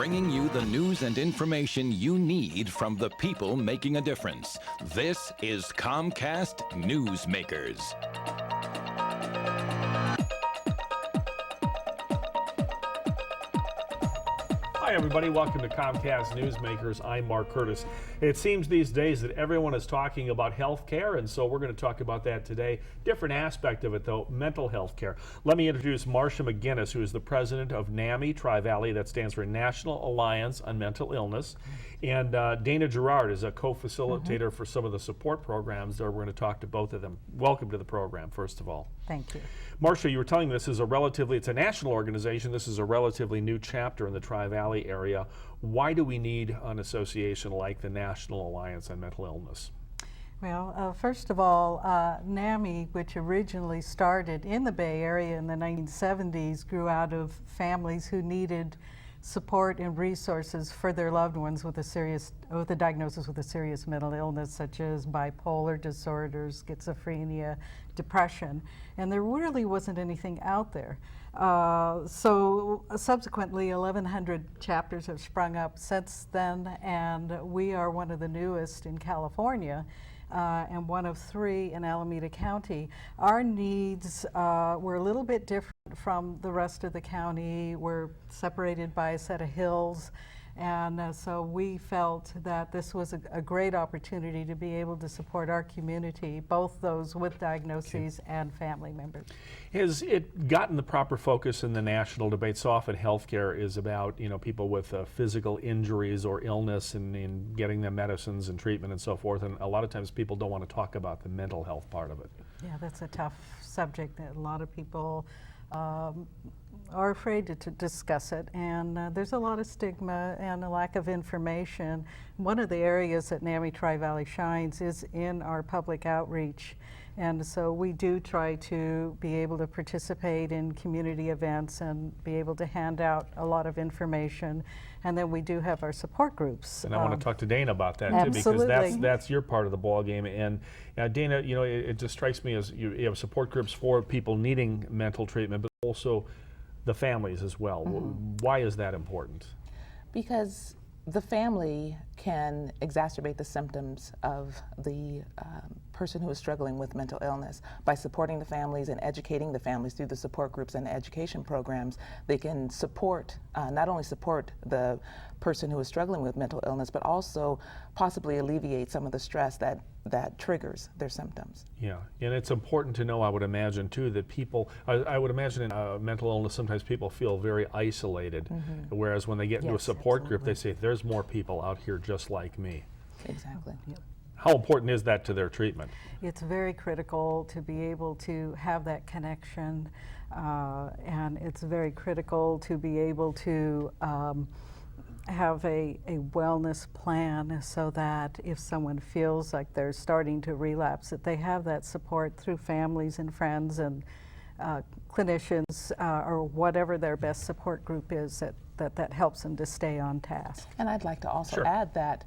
bringing you the news and information you need from the people making a difference. This is Comcast Newsmakers. Hi everybody, welcome to Comcast Newsmakers. I'm Mark Curtis. It seems these days that everyone is talking about health care, and so we're going to talk about that today. Different aspect of it though, mental health care. Let me introduce Marcia McGinnis, who is the president of NAMI TriValley, that stands for National Alliance on Mental Illness. And Dana Gerard is a co-facilitator for some of the support programs there. We're going to talk to both of them. Welcome to the program, first of all. Thank you. Marcia, you were telling me this is it's a national organization. This is a relatively new chapter in the Tri-Valley area. Why do we need an association like the National Alliance on Mental Illness? Well, first of all, NAMI, which originally started in the Bay Area in the 1970s, grew out of families who needed support and resources for their loved ones with a diagnosis with a serious mental illness, such as bipolar disorders, schizophrenia, depression, and there really wasn't anything out there. So subsequently, 1,100 chapters have sprung up since then, and we are one of the newest in California. And one of 3 in Alameda County. Our needs were a little bit different from the rest of the county. We're separated by a set of hills, and so we felt that this was a great opportunity to be able to support our community, both those with diagnoses and family members. Has it gotten the proper focus in the national debate? So often healthcare is about, people with physical injuries or illness and getting them medicines and treatment and so forth, and a lot of times people don't want to talk about the mental health part of it. Yeah, that's a tough subject that a lot of people are afraid to discuss it, and there's a lot of stigma and a lack of information. One of the areas that NAMI TriValley shines is in our public outreach, and so we do try to be able to participate in community events and be able to hand out a lot of information, and then we do have our support groups. And I want to talk to Dana about that too, absolutely. because that's your part of the ball game. And Dana, it just strikes me as you have support groups for people needing mental treatment, but also the families as well. Why is that important? Because the family can exacerbate the symptoms of the person who is struggling with mental illness. By supporting the families and educating the families through the support groups and education programs, they can support, not only support the person who is struggling with mental illness, but also possibly alleviate some of the stress that triggers their symptoms. Yeah, and it's important to know, I would imagine too, that people, I would imagine in mental illness sometimes people feel very isolated, whereas when they get into a support group, they say, there's more people out here just like me. Exactly. Yep. How important is that to their treatment? It's very critical to be able to have that connection, and it's very critical to be able to have a wellness plan so that if someone feels like they're starting to relapse, that they have that support through families and friends and clinicians or whatever their best support group is, that helps them to stay on task. And I'd like to also add that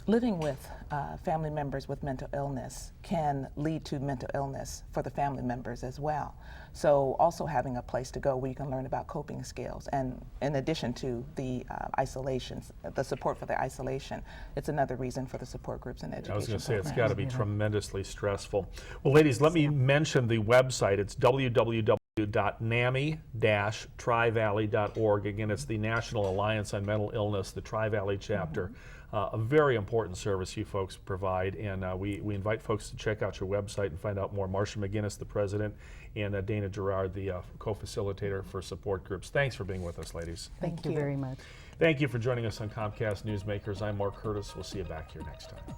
living with family members with mental illness can lead to mental illness for the family members as well. So also having a place to go where you can learn about coping skills, and in addition to the isolations, the support for the isolation, it's another reason for the support groups and education. I was going to say, programs. it's got to be tremendously stressful. Well, ladies, let me mention the website. It's www.nami-trivalley.org. Again, it's the National Alliance on Mental Illness, the Tri-Valley chapter. A very important service you folks provide, and we invite folks to check out your website and find out more. Marcia McGinnis, the president, and Dana Gerard, the co-facilitator for support groups. Thanks for being with us, ladies. Thank you very much. Thank you for joining us on Comcast Newsmakers. I'm Mark Curtis. We'll see you back here next time.